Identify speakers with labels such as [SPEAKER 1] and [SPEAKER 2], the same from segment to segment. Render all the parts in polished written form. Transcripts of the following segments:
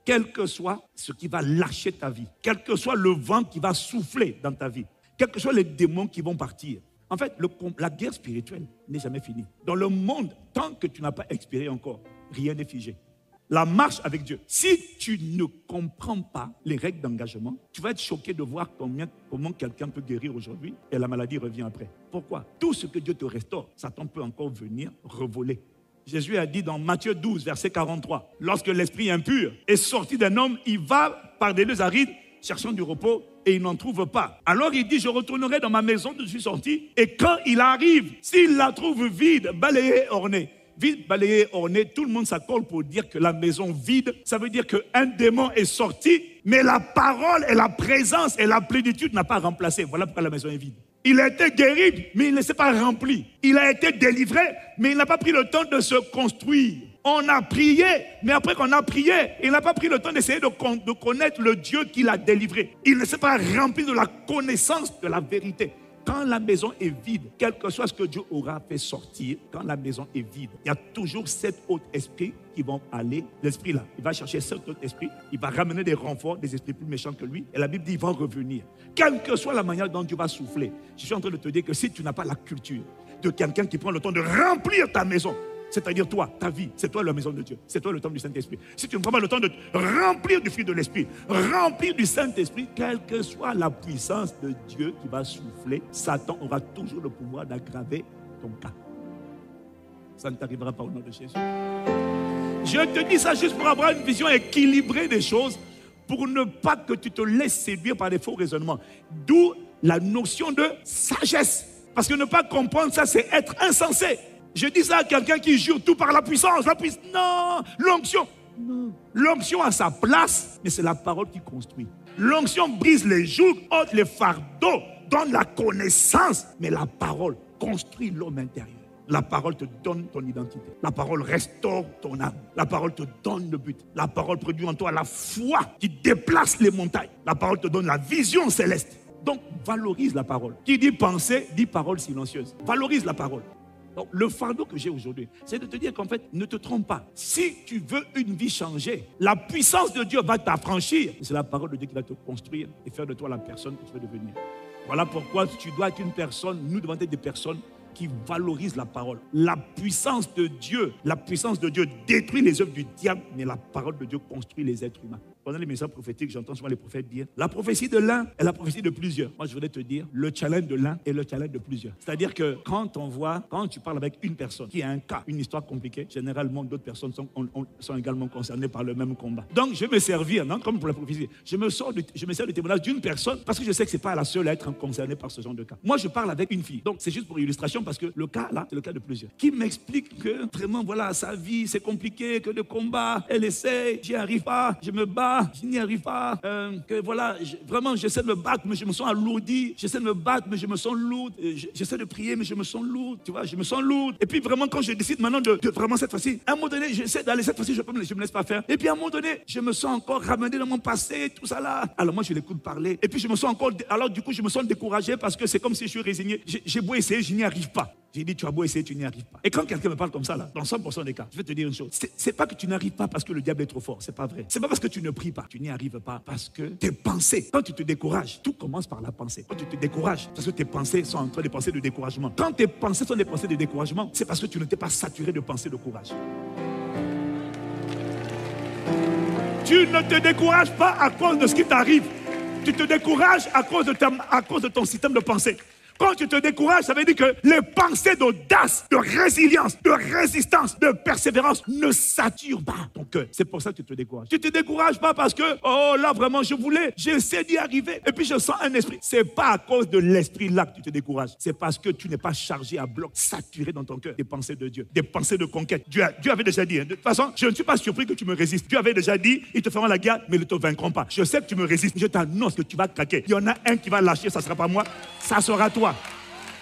[SPEAKER 1] quel que soit ce qui va lâcher ta vie, quel que soit le vent qui va souffler dans ta vie, quels que soient les démons qui vont partir. En fait, la guerre spirituelle n'est jamais finie. Dans le monde, tant que tu n'as pas expiré encore, rien n'est figé. La marche avec Dieu. Si tu ne comprends pas les règles d'engagement, tu vas être choqué de voir comment quelqu'un peut guérir aujourd'hui et la maladie revient après. Pourquoi? Tout ce que Dieu te restaure, Satan peut encore venir revoler. Jésus a dit dans Matthieu 12, verset 43, lorsque l'esprit impur est sorti d'un homme, il va par des lieux arides cherchant du repos et il n'en trouve pas. Alors il dit, je retournerai dans ma maison d'où je suis sorti et quand il arrive, s'il la trouve vide, balayée, ornée. Vide, balayé, orné, tout le monde s'accorde pour dire que la maison vide, ça veut dire qu'un démon est sorti, mais la parole et la présence et la plénitude n'a pas remplacé. Voilà pourquoi la maison est vide. Il a été guéri, mais il ne s'est pas rempli. Il a été délivré, mais il n'a pas pris le temps de se construire. On a prié, mais après qu'on a prié, il n'a pas pris le temps d'essayer de connaître le Dieu qui l'a délivré. Il ne s'est pas rempli de la connaissance de la vérité. Quand la maison est vide, quel que soit ce que Dieu aura fait sortir, quand la maison est vide, il y a toujours cet autre esprit qui va aller, l'esprit là, il va chercher cet autre esprit, il va ramener des renforts, des esprits plus méchants que lui, et la Bible dit, il va revenir. Quelle que soit la manière dont Dieu va souffler, je suis en train de te dire que si tu n'as pas la culture de quelqu'un qui prend le temps de remplir ta maison, c'est-à-dire toi, ta vie, c'est toi la maison de Dieu, c'est toi le temple du Saint-Esprit. Si tu ne prends pas le temps de remplir du fruit de l'Esprit, remplir du Saint-Esprit, quelle que soit la puissance de Dieu qui va souffler, Satan aura toujours le pouvoir d'aggraver ton cas. Ça ne t'arrivera pas au nom de Jésus. Je te dis ça juste pour avoir une vision équilibrée des choses, pour ne pas que tu te laisses séduire par des faux raisonnements. D'où la notion de sagesse. Parce que ne pas comprendre ça, c'est être insensé. Je dis ça à quelqu'un qui jure tout par la puissance. La puissance, non. L'onction, non. L'onction a sa place, mais c'est la parole qui construit. L'onction brise les jougs, ôte les fardeaux, donne la connaissance, mais la parole construit l'homme intérieur. La parole te donne ton identité. La parole restaure ton âme. La parole te donne le but. La parole produit en toi la foi qui déplace les montagnes. La parole te donne la vision céleste. Donc, valorise la parole. Qui dit pensée, dit parole silencieuse. Valorise la parole. Donc, le fardeau que j'ai aujourd'hui, c'est de te dire qu'en fait, ne te trompe pas. Si tu veux une vie changée, la puissance de Dieu va t'affranchir. C'est la parole de Dieu qui va te construire et faire de toi la personne que tu veux devenir. Voilà pourquoi tu dois être une personne, nous devons être des personnes qui valorisent la parole. La puissance de Dieu détruit les œuvres du diable, mais la parole de Dieu construit les êtres humains. Pendant les messages prophétiques, j'entends souvent les prophètes dire la prophétie de l'un est la prophétie de plusieurs. Moi, je voudrais te dire, le challenge de l'un est le challenge de plusieurs. C'est-à-dire que quand tu parles avec une personne qui a un cas, une histoire compliquée, généralement d'autres personnes sont également concernées par le même combat. Donc, je vais me servir, non, comme pour la prophétie, je me sers du témoignage d'une personne parce que je sais que ce n'est pas la seule à être concernée par ce genre de cas. Moi, je parle avec une fille. Donc, c'est juste pour illustration parce que le cas là, c'est le cas de plusieurs. Qui m'explique que vraiment, voilà, sa vie, c'est compliqué, que le combat, elle essaie, j'y arrive pas, je me bats. Je n'y arrive pas, que voilà, vraiment j'essaie de me battre, mais je me sens alourdi, j'essaie de me battre, mais je me sens lourd, j'essaie de prier, mais je me sens lourd, tu vois, je me sens lourd. Et puis vraiment, quand je décide maintenant de vraiment cette fois-ci, à un moment donné, j'essaie d'aller cette fois-ci, je me laisse pas faire. Et puis à un moment donné, je me sens encore ramené dans mon passé, tout ça là. Alors moi, je l'écoute parler. Et puis je me sens encore, alors du coup, je me sens découragé parce que c'est comme si je suis résigné. J'ai beau essayer, je n'y arrive pas. J'ai dit, tu as beau essayer, tu n'y arrives pas. Et quand quelqu'un me parle comme ça, là, dans 100% des cas, je vais te dire une chose. C'est pas que tu n'arrives pas parce que le diable est trop fort. C'est pas vrai. C'est pas parce que tu ne pries pas. Tu n'y arrives pas parce que tes pensées, quand tu te décourages, tout commence par la pensée. Quand tu te décourages, parce que tes pensées sont en train de penser de découragement. Quand tes pensées sont des pensées de découragement, c'est parce que tu ne t'es pas saturé de pensées de courage. Tu ne te décourages pas à cause de ce qui t'arrive. Tu te décourages à cause de ton système de pensée. Quand tu te décourages, ça veut dire que les pensées d'audace, de résilience, de résistance, de persévérance ne saturent pas ton cœur. C'est pour ça que tu te décourages. Tu ne te décourages pas parce que, oh là vraiment j'essaie d'y arriver. Et puis je sens un esprit. C'est pas à cause de l'esprit là que tu te décourages. C'est parce que tu n'es pas chargé à bloc, saturé dans ton cœur des pensées de Dieu, des pensées de conquête. Dieu avait déjà dit, hein, de toute façon, je ne suis pas surpris que tu me résistes. Dieu avait déjà dit, ils te feront la guerre, mais ils ne te vaincront pas. Je sais que tu me résistes. Je t'annonce que tu vas craquer. Il y en a un qui va lâcher, ça ne sera pas moi, ça sera toi.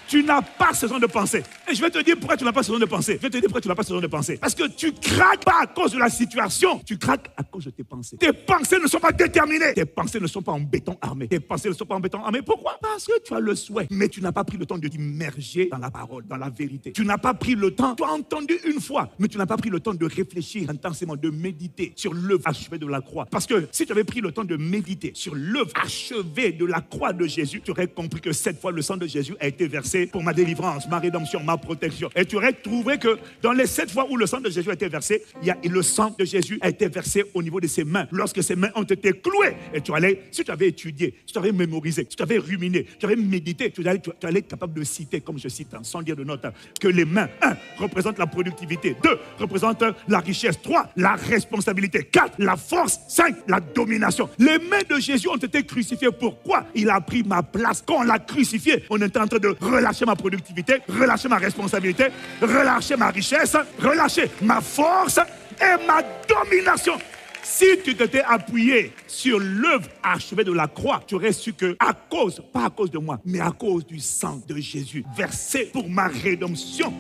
[SPEAKER 1] Tu n'as pas ce genre de pensée. Et je vais te dire pourquoi tu n'as pas ce genre de pensée. Je vais te dire pourquoi tu n'as pas ce genre de pensée. Parce que tu craques pas à cause de la situation. Tu craques à cause de tes pensées. Tes pensées ne sont pas déterminées. Tes pensées ne sont pas en béton armé. Tes pensées ne sont pas en béton armé. Pourquoi? Parce que tu as le souhait. Mais tu n'as pas pris le temps de t'immerger dans la parole, dans la vérité. Tu n'as pas pris le temps. Tu as entendu une fois, mais tu n'as pas pris le temps de réfléchir intensément, de méditer sur l'œuvre achevée de la croix. Parce que si tu avais pris le temps de méditer sur l'œuvre achevée de la croix de Jésus, tu aurais compris que 7 fois le sang de Jésus a été versé pour ma délivrance, ma rédemption, ma protection. Et tu aurais trouvé que dans les 7 fois où le sang de Jésus a été versé, le sang de Jésus a été versé au niveau de ses mains. Lorsque ses mains ont été clouées, et si tu avais étudié, si tu avais mémorisé, si tu avais ruminé, tu avais médité, tu allais être capable de citer, comme je cite, sans dire de note, que les mains, 1, représentent la productivité, 2, représentent la richesse, 3, la responsabilité, 4, la force, 5, la domination. Les mains de Jésus ont été crucifiées. Pourquoi? Il a pris ma place. Quand on l'a crucifié, on était en train de relâcher ma productivité, relâcher ma responsabilité, relâcher ma richesse, relâcher ma force et ma domination. Si tu t'étais appuyé sur l'œuvre achevée de la croix, tu aurais su que à cause, pas à cause de moi, mais à cause du sang de Jésus versé pour ma rédemption,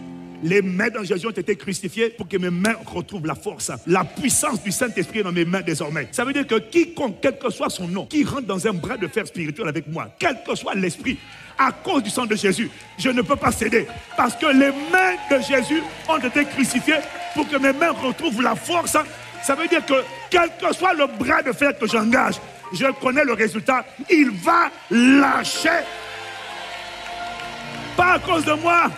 [SPEAKER 1] les mains de Jésus ont été crucifiées pour que mes mains retrouvent la force. La puissance du Saint-Esprit est dans mes mains désormais. Ça veut dire que quiconque, quel que soit son nom, qui rentre dans un bras de fer spirituel avec moi, quel que soit l'esprit, à cause du sang de Jésus, je ne peux pas céder. Parce que les mains de Jésus ont été crucifiées pour que mes mains retrouvent la force. Ça veut dire que quel que soit le bras de fer que j'engage, je connais le résultat, il va lâcher. Pas à cause de moi,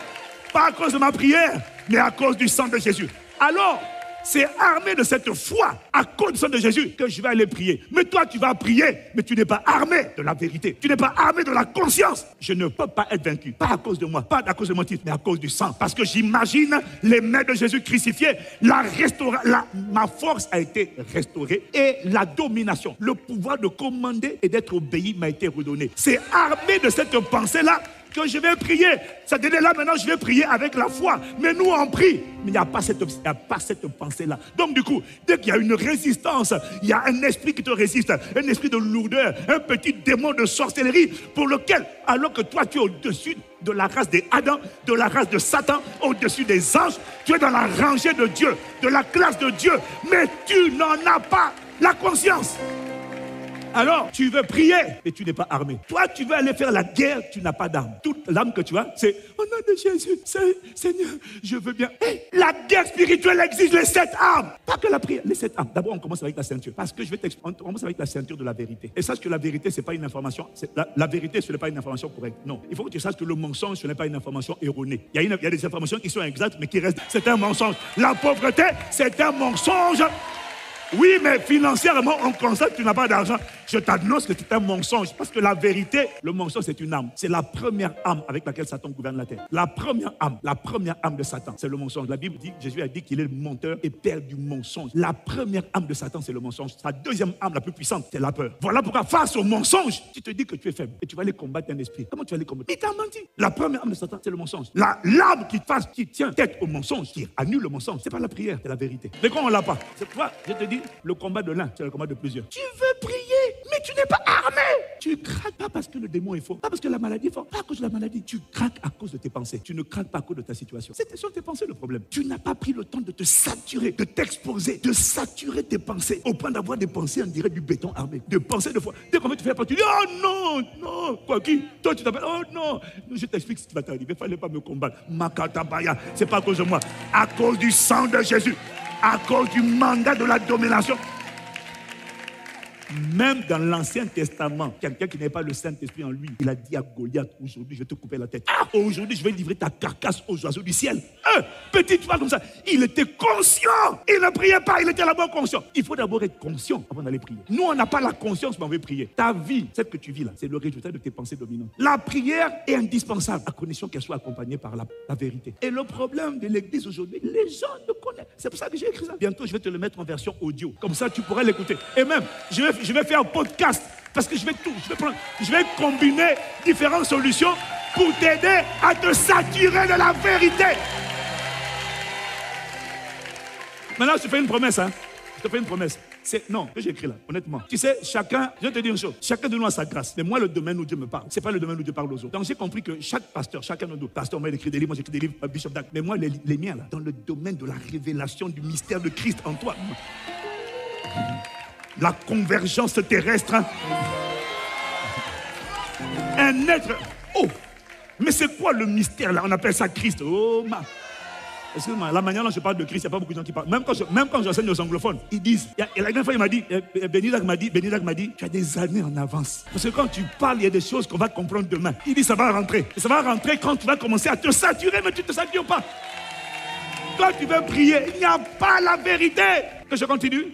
[SPEAKER 1] pas à cause de ma prière, mais à cause du sang de Jésus. Alors, c'est armé de cette foi, à cause du sang de Jésus, que je vais aller prier. Mais toi, tu vas prier, mais tu n'es pas armé de la vérité. Tu n'es pas armé de la conscience. Je ne peux pas être vaincu, pas à cause de moi, pas à cause de mon titre, mais à cause du sang. Parce que j'imagine les mains de Jésus crucifiées, ma force a été restaurée et la domination, le pouvoir de commander et d'être obéi m'a été redonné. C'est armé de cette pensée-là que je vais prier. Ça veut dire là maintenant je vais prier avec la foi. Mais nous on prie. Mais il n'y a pas cette pensée-là. Donc du coup, dès qu'il y a une résistance, il y a un esprit qui te résiste, un esprit de lourdeur, un petit démon de sorcellerie pour lequel, alors que toi tu es au-dessus de la race des Adam, de la race de Satan, au-dessus des anges, tu es dans la rangée de Dieu, de la classe de Dieu, mais tu n'en as pas la conscience. Alors, tu veux prier, mais tu n'es pas armé. Toi, tu veux aller faire la guerre, tu n'as pas d'arme. Toute l'arme que tu as, c'est « Au nom de Jésus, Seigneur, je veux bien. » La guerre spirituelle exige les 7 armes. Pas que la prière, les 7 armes. D'abord, on commence avec la ceinture. Parce que je vais t'expliquer, on commence avec la ceinture de la vérité. Et sache que la vérité, ce n'est pas une information. La vérité, ce n'est pas une information correcte. Non. Il faut que tu saches que le mensonge, ce n'est pas une information erronée. Il y a des informations qui sont exactes, mais qui restent. C'est un mensonge. La pauvreté, c'est un mensonge. Oui, mais financièrement, on constate que tu n'as pas d'argent. Je t'annonce que c'est un mensonge. Parce que la vérité, le mensonge, c'est une arme. C'est la première arme avec laquelle Satan gouverne la terre. La première arme de Satan, c'est le mensonge. La Bible dit, Jésus a dit qu'il est le menteur et père du mensonge. La première arme de Satan, c'est le mensonge. Sa deuxième arme, la plus puissante, c'est la peur. Voilà pourquoi, face au mensonge, tu te dis que tu es faible et tu vas aller combattre un esprit. Comment tu vas aller combattre? Il t'a menti. La première arme de Satan, c'est le mensonge. L'arme qui tient tête au mensonge, qui annule le mensonge, c'est pas la prière, c'est la vérité. Mais quand on l'a pas, c'est toi, je te dis, le combat de l'un, c'est le combat de plusieurs. Tu veux prier, mais tu n'es pas armé. Tu craques pas parce que le démon est fort, pas parce que la maladie est forte, pas à cause de la maladie. Tu craques à cause de tes pensées. Tu ne craques pas à cause de ta situation. C'était sur tes pensées le problème. Tu n'as pas pris le temps de te saturer, de t'exposer, de saturer tes pensées, au point d'avoir des pensées, on dirait du béton armé, de pensées de foi. Dès qu'on veut te faire peur, tu dis, oh non, non, quoi qui? Toi tu t'appelles, oh non, je t'explique ce qui va t'arriver, il ne fallait pas me combattre. Makatabaya, c'est pas à cause de moi, à cause du sang de Jésus, à cause du mandat de la domination. Même dans l'Ancien Testament, quelqu'un qui n'avait pas le Saint-Esprit en lui, il a dit à Goliath, aujourd'hui je vais te couper la tête. Ah, aujourd'hui je vais livrer ta carcasse aux oiseaux du ciel. Petit, tu vois comme ça. Il était conscient. Il ne priait pas, il était d'abord conscient. Il faut d'abord être conscient avant d'aller prier. Nous, on n'a pas la conscience, mais on veut prier. Ta vie, celle que tu vis là, c'est le résultat de tes pensées dominantes. La prière est indispensable, à condition qu'elle soit accompagnée par la vérité. Et le problème de l'église aujourd'hui, les gens ne connaissent. C'est pour ça que j'ai écrit ça. Bientôt, je vais te le mettre en version audio. Comme ça, tu pourras l'écouter. Et même, je vais faire un podcast parce que je vais combiner différentes solutions pour t'aider à te saturer de la vérité. Maintenant, je te fais une promesse. Je te fais une promesse. Non, que j'ai écrit là, honnêtement. Tu sais, chacun, je vais te dire une chose, chacun de nous a sa grâce. Mais moi, le domaine où Dieu me parle, c'est pas le domaine où Dieu parle aux autres. Donc j'ai compris que chaque pasteur, chacun de nous, pasteur, moi, il écrit des livres, moi j'écris des livres, Bishop Dag. Mais moi, les miens là, dans le domaine de la révélation du mystère de Christ en toi. La convergence terrestre. Un être. Oh! Mais c'est quoi le mystère là? On appelle ça Christ. Oh, excuse-moi, la manière dont je parle de Christ, il n'y a pas beaucoup de gens qui parlent. Même quand j'enseigne aux anglophones, ils disent. Et la dernière fois, il m'a dit, Benny m'a dit, tu as des années en avance. Parce que quand tu parles, il y a des choses qu'on va comprendre demain. Il dit, ça va rentrer. Et ça va rentrer quand tu vas commencer à te saturer, mais tu ne te satures pas. Quand tu veux prier, il n'y a pas la vérité. Que je continue?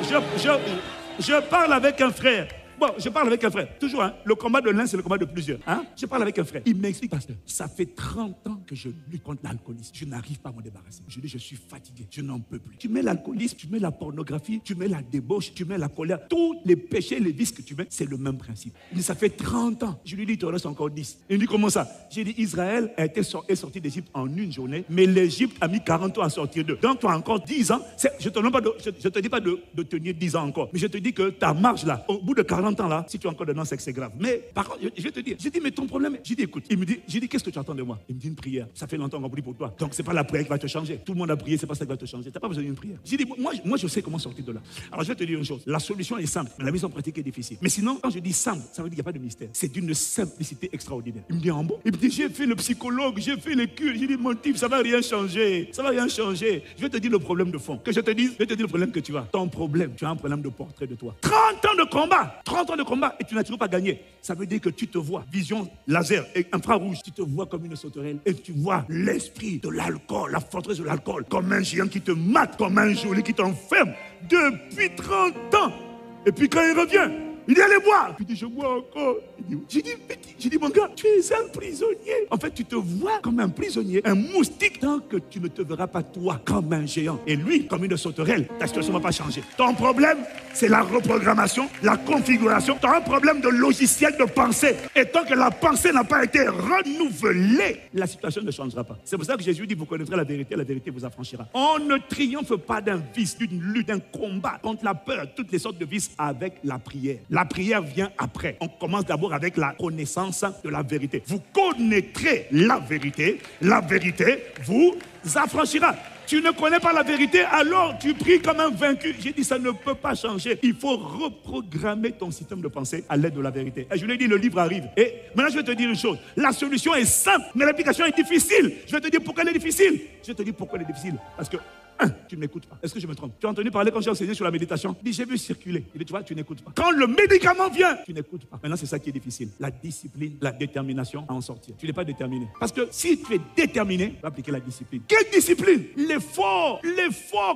[SPEAKER 1] Je parle avec un frère. Bon, je parle avec un frère. Toujours, hein, le combat de l'un, c'est le combat de plusieurs. Hein? Je parle avec un frère. Il m'explique, pasteur, ça fait 30 ans que je lutte contre l'alcoolisme. Je n'arrive pas à m'en débarrasser. Je dis, je suis fatigué. Je n'en peux plus. Tu mets l'alcoolisme, tu mets la pornographie, tu mets la débauche, tu mets la colère. Tous les péchés, les vices que tu mets, c'est le même principe. Il dit, ça fait 30 ans. Je lui dis, il te reste encore 10. Il me dit, comment ça? J'ai dit, Israël est sorti d'Égypte en une journée, mais l'Égypte a mis 40 ans à sortir d'eux. Donc, tu as encore 10 ans. Je ne te dis pas de tenir 10 ans encore. Mais je te dis que ta marche là, au bout de 40 ans là, si tu es encore dedans, c'est que c'est grave. Mais par contre, je vais te dire, j'ai dit, mais ton problème, j'ai dit, écoute, j'ai dit, qu'est-ce que tu attends de moi? Il me dit, une prière. Ça fait longtemps qu'on prie pour toi. Donc, c'est pas la prière qui va te changer. Tout le monde a prié, c'est pas ça qui va te changer. Tu n'as pas besoin d'une prière. J'ai dit, moi, je sais comment sortir de là. Alors, je vais te dire une chose. La solution est simple, mais la mise en pratique est difficile. Mais sinon, quand je dis simple, ça veut dire qu'il n'y a pas de mystère. C'est d'une simplicité extraordinaire. Il me dit, en bon? Il me dit, j'ai fait le psychologue, j'ai fait les cures. J'ai dit, mon type, ça va rien changer. Ça va rien changer. Je vais te dire le problème de fond. Que je te dise, je vais te dire le problème que tu as. Ton problème, tu as un problème de portrait de toi. 30 ans de combat. 30 ans de combat et tu n'as toujours pas gagné. Ça veut dire que tu te vois, vision laser et infrarouge, tu te vois comme une sauterelle et tu vois l'esprit de l'alcool, la forteresse de l'alcool, comme un géant qui te mate, comme un geôlier qui t'enferme depuis 30 ans. Et puis quand il revient, il dit, allez boire. Il dit, je bois encore. J'ai dit, mon gars, tu es un prisonnier. En fait, tu te vois comme un prisonnier, un moustique, tant que tu ne te verras pas toi comme un géant. Et lui, comme une sauterelle, ta situation ne va pas changer. Ton problème, c'est la reprogrammation, la configuration. Tu as un problème de logiciel de pensée. Et tant que la pensée n'a pas été renouvelée, la situation ne changera pas. C'est pour ça que Jésus dit, vous connaîtrez la vérité vous affranchira. On ne triomphe pas d'un vice, d'une lutte, d'un combat contre la peur, toutes les sortes de vices avec la prière. La prière vient après. On commence d'abord avec la connaissance de la vérité. Vous connaîtrez la vérité vous affranchira. Tu ne connais pas la vérité, alors tu pries comme un vaincu. J'ai dit, ça ne peut pas changer. Il faut reprogrammer ton système de pensée à l'aide de la vérité. Et je lui ai dit, le livre arrive. Et maintenant, je vais te dire une chose. La solution est simple, mais l'application est difficile. Je vais te dire pourquoi elle est difficile. Je vais te dire pourquoi elle est difficile. Parce que tu ne m'écoutes pas. Est-ce que je me trompe? Tu as entendu parler quand j'ai enseigné sur la méditation? Il dit, j'ai vu circuler. Il dit, tu vois, tu n'écoutes pas. Quand le médicament vient, tu n'écoutes pas. Maintenant, c'est ça qui est difficile. La discipline, la détermination à en sortir. Tu n'es pas déterminé. Parce que si tu es déterminé, tu vas appliquer la discipline. Quelle discipline? L'effort.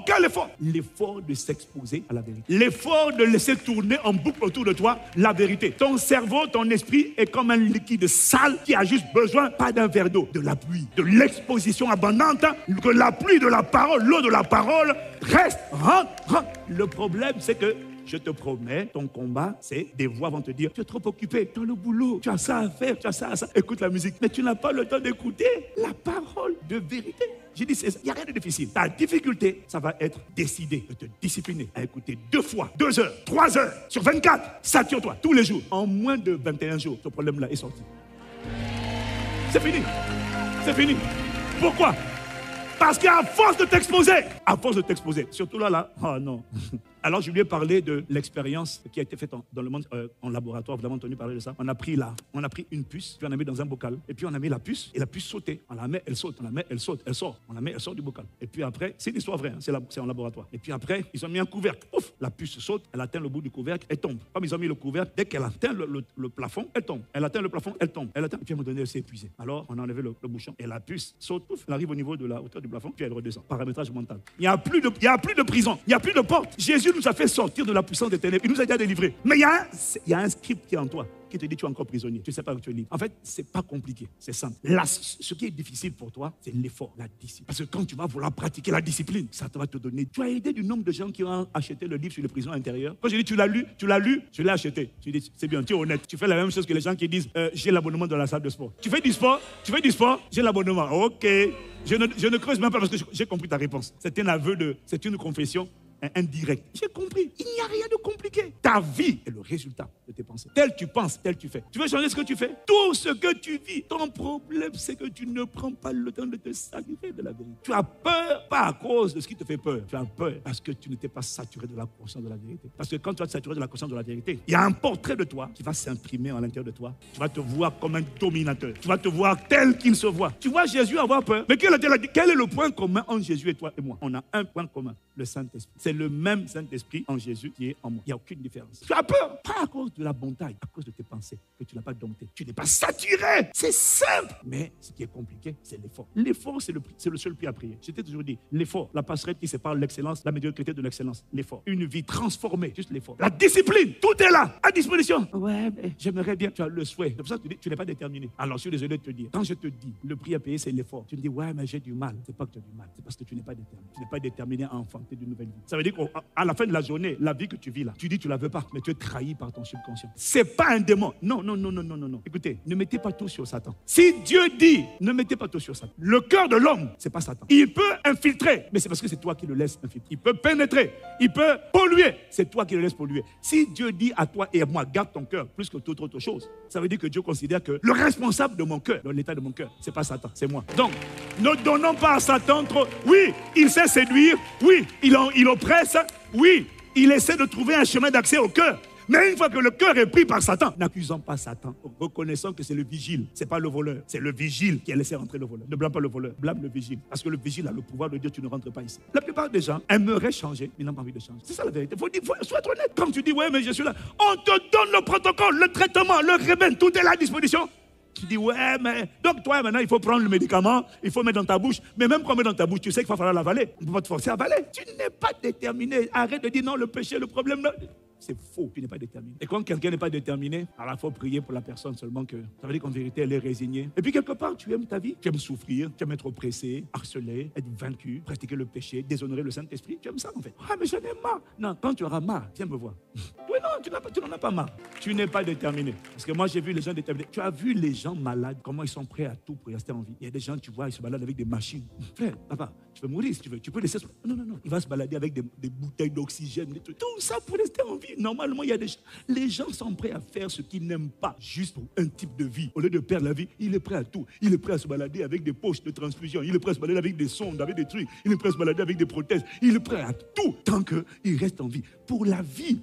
[SPEAKER 1] Quel effort? L'effort de s'exposer à la vérité. L'effort de laisser tourner en boucle autour de toi la vérité. Ton cerveau, ton esprit est comme un liquide sale qui a juste besoin, pas d'un verre d'eau, de la pluie, de l'exposition abondante, que la pluie de la parole, l'eau de la parole reste, rentre. Le problème, c'est que je te promets, ton combat, c'est des voix vont te dire, tu es trop occupé dans le boulot, tu as ça à faire, tu as ça à ça. Écoute la musique, mais tu n'as pas le temps d'écouter la parole de vérité. J'ai dit, il n'y a rien de difficile. Ta difficulté, ça va être décider de te discipliner à écouter 2 fois, 2 heures, 3 heures sur 24. Sature-toi tous les jours. En moins de 21 jours, ce problème-là est sorti. C'est fini. C'est fini. Pourquoi? Parce qu'à force de t'exposer, surtout là, oh non. Alors je lui ai parlé de l'expérience qui a été faite dans le monde, en laboratoire. Vous avez entendu parler de ça? On a pris une puce, puis on a mis dans un bocal. Et puis on a mis la puce, et la puce sautait. On la met, elle saute, on la met, elle saute, elle sort. On la met, elle sort du bocal. Et puis après, c'est une histoire vraie, hein, c'est en laboratoire. Et puis après, ils ont mis un couvercle. Ouf, la puce saute, elle atteint le bout du couvercle, elle tombe. Comme ils ont mis le couvercle, dès qu'elle atteint le plafond, elle tombe. Elle atteint le plafond, elle tombe. Elle atteint, et puis à un moment donné, elle s'est épuisée. Alors on a enlevé le bouchon, et la puce saute, ouf, elle arrive au niveau de la hauteur du plafond, puis elle redescend. Paramétrage mental. Il n'y a plus de prison, il n'y a plus de porte. Jésus nous a fait sortir de la puissance des ténèbres. Il nous a déjà délivrés. Mais il y a un script qui est en toi qui te dit tu es encore prisonnier. Tu ne sais pas où tu es libre. En fait, ce n'est pas compliqué. C'est simple. Là, ce qui est difficile pour toi, c'est l'effort, la discipline. Parce que quand tu vas vouloir pratiquer la discipline, ça va te donner. Tu as idée du nombre de gens qui ont acheté le livre sur les prisons intérieures. Quand je dis tu l'as lu, je l'ai acheté. Tu dis c'est bien, tu es honnête. Tu fais la même chose que les gens qui disent j'ai l'abonnement dans la salle de sport. Tu fais du sport, j'ai l'abonnement. Ok. Je ne creuse même pas parce que j'ai compris ta réponse. C'est un aveu c'est une confession indirect. J'ai compris. Il n'y a rien de compliqué. Ta vie est le résultat de tes pensées. Tel tu penses, tel tu fais. Tu veux changer ce que tu fais? Tout ce que tu vis, ton problème, c'est que tu ne prends pas le temps de te saluer de la vérité. Tu as peur, pas à cause de ce qui te fait peur. Tu as peur parce que tu n'étais pas saturé de la conscience de la vérité. Parce que quand tu vas te saturer de la conscience de la vérité, il y a un portrait de toi qui va s'imprimer à l'intérieur de toi. Tu vas te voir comme un dominateur. Tu vas te voir tel qu'il se voit. Tu vois Jésus avoir peur. Mais quel est le point commun entre Jésus et toi et moi? On a un point commun, le Saint-Esprit. C'est le même Saint-Esprit en Jésus qui est en moi. Il n'y a aucune différence. Tu as peur, pas à cause de la montagne, à cause de tes pensées, que tu n'as pas dompté. Tu n'es pas saturé. C'est simple. Mais ce qui est compliqué, c'est l'effort. L'effort, c'est le seul prix à prier. Je t'ai toujours dit, l'effort, la passerelle qui sépare l'excellence, la médiocrité de l'excellence. L'effort. Une vie transformée, juste l'effort. La discipline, tout est là, à disposition. Ouais, mais j'aimerais bien. Tu as le souhait. C'est pour ça que tu dis, tu n'es pas déterminé. Alors, je suis désolé de te dire, quand je te dis, le prix à payer, c'est l'effort. Tu me dis, ouais, mais j'ai du mal. C'est pas que tu as du mal. C'est parce que tu n'es pas déterminé. Tu n'es pas déterminé à enfanter d'une nouvelle vie. Ça veut dire qu'à la fin de la journée, la vie que tu vis là, tu dis tu la veux pas, mais tu es trahi par ton subconscient. C'est pas un démon. Non. Écoutez, ne mettez pas tout sur Satan. Si Dieu dit, ne mettez pas tout sur Satan. Le cœur de l'homme, c'est pas Satan. Il peut infiltrer, mais c'est parce que c'est toi qui le laisses infiltrer. Il peut pénétrer, il peut polluer, c'est toi qui le laisses polluer. Si Dieu dit à toi et à moi, garde ton cœur plus que toute autre chose, ça veut dire que Dieu considère que le responsable de mon cœur, dans l'état de mon cœur, c'est pas Satan, c'est moi. Donc, ne donnons pas à Satan trop. Oui, il sait séduire. Oui, il oppresse. Oui, il essaie de trouver un chemin d'accès au cœur. Mais une fois que le cœur est pris par Satan, n'accusons pas Satan. Reconnaissons que c'est le vigile, c'est pas le voleur. C'est le vigile qui a laissé rentrer le voleur. Ne blâme pas le voleur, blâme le vigile. Parce que le vigile a le pouvoir de dire tu ne rentres pas ici. La plupart des gens aimeraient changer, mais n'ont pas envie de changer. C'est ça la vérité. Sois honnête. Comme tu dis, ouais, mais je suis là. On te donne le protocole, le traitement, le remède, tout est là à disposition. Tu dis, ouais, mais... Donc toi, maintenant, il faut prendre le médicament, il faut mettre dans ta bouche. Mais même quand on met dans ta bouche, tu sais qu'il va falloir l'avaler. On ne peut pas te forcer à avaler. Tu n'es pas déterminé. Arrête de dire non, le péché, le problème... Non. C'est faux, tu n'es pas déterminé. Et quand quelqu'un n'est pas déterminé, alors il faut prier pour la personne seulement que... Ça veut dire qu'en vérité, elle est résignée. Et puis quelque part, tu aimes ta vie. Tu aimes souffrir, tu aimes être oppressé, harcelé, être vaincu, pratiquer le péché, déshonorer le Saint-Esprit. Tu aimes ça en fait. Ah, mais j'en ai marre. Non, quand tu auras marre, viens me voir. Oui, non, tu n'en as pas marre. Tu n'es pas déterminé. Parce que moi, j'ai vu les gens déterminés. Tu as vu les gens malades, comment ils sont prêts à tout pour rester en vie. Il y a des gens, tu vois, ils se baladent avec des machines. Frère, papa, tu peux mourir si tu veux. Tu peux laisser... Non. Il va se balader avec des bouteilles d'oxygène, des trucs. Tout ça pour rester en vie. Normalement, il y a des gens. Les gens sont prêts à faire ce qu'ils n'aiment pas, juste pour un type de vie. Au lieu de perdre la vie, il est prêt à tout. Il est prêt à se balader avec des poches de transfusion. Il est prêt à se balader avec des sondes, avec des trucs. Il est prêt à se balader avec des prothèses. Il est prêt à tout tant qu'il reste en vie. Pour la vie,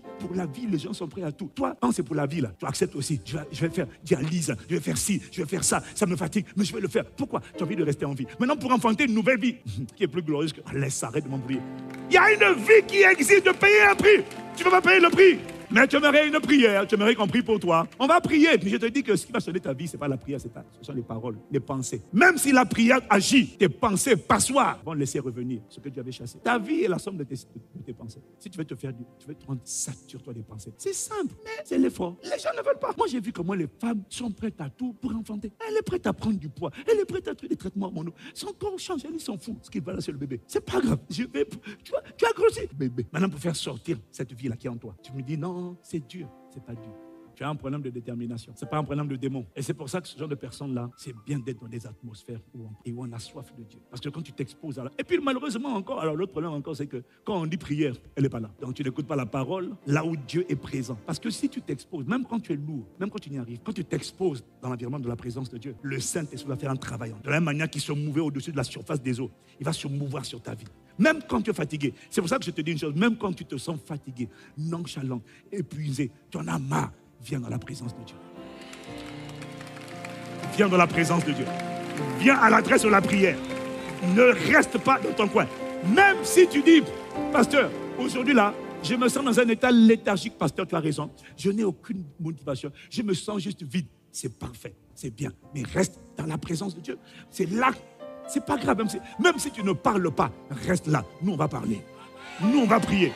[SPEAKER 1] les gens sont prêts à tout. Toi, quand c'est pour la vie, là, tu acceptes aussi. Je vais faire dialyse, je vais faire ci, je vais faire ça. Ça me fatigue, mais je vais le faire. Pourquoi? Tu as envie de rester en vie. Maintenant, pour enfanter une nouvelle vie, qui est plus glorieuse que... Laisse, arrête de m'embrouiller. Il y a une vie qui existe de payer un prix. Tu ne vas pas payer le prix. Mais tu aimerais une prière, tu aimerais qu'on prie pour toi. On va prier, mais je te dis que ce qui va sauver ta vie, ce n'est pas la prière, ce sont les paroles, les pensées. Même si la prière agit, tes pensées passoires vont laisser revenir ce que tu avais chassé. Ta vie est la somme de tes pensées. Si tu veux te faire tu veux te rendre sature-toi des pensées. C'est simple, mais c'est l'effort. Les gens ne veulent pas. Moi, j'ai vu comment les femmes sont prêtes à tout pour enfanter. Elle est prête à prendre du poids. Elle est prête à trouver des traitements hormonaux. Son corps change, elle s'en fout. Ce qui va là, c'est le bébé. C'est pas grave. Tu as grossi. Bébé. Maintenant, pour faire sortir cette vie-là qui est en toi, tu me dis non, c'est dur. C'est pas dur. Tu as un problème de détermination. Ce n'est pas un problème de démon. Et c'est pour ça que ce genre de personnes-là, c'est bien d'être dans des atmosphères où on a soif de Dieu. Parce que quand tu t'exposes à la... Et puis malheureusement encore, alors l'autre problème encore, c'est que quand on dit prière, elle n'est pas là. Donc tu n'écoutes pas la parole là où Dieu est présent. Parce que si tu t'exposes, même quand tu es lourd, même quand tu n'y arrives, quand tu t'exposes dans l'environnement de la présence de Dieu, le Saint-Esprit va faire un travail. De la même manière qu'il se mouvait au-dessus de la surface des eaux, il va se mouvoir sur ta vie. Même quand tu es fatigué. C'est pour ça que je te dis une chose. Même quand tu te sens fatigué, nonchalant, épuisé, tu en as marre, viens dans la présence de Dieu. Viens dans la présence de Dieu. Viens à l'adresse de la prière. Ne reste pas dans ton coin. Même si tu dis, pasteur, aujourd'hui là, je me sens dans un état léthargique. Pasteur, tu as raison. Je n'ai aucune motivation. Je me sens juste vide. C'est parfait, c'est bien. Mais reste dans la présence de Dieu. C'est là. C'est pas grave, même si tu ne parles pas, reste là. Nous, on va parler. Nous, on va prier.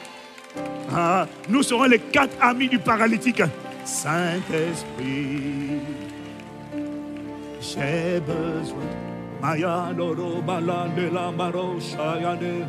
[SPEAKER 1] Nous serons les 4 amis du paralytique. Saint-Esprit, j'ai besoin. Maya loro balande la maro shayane.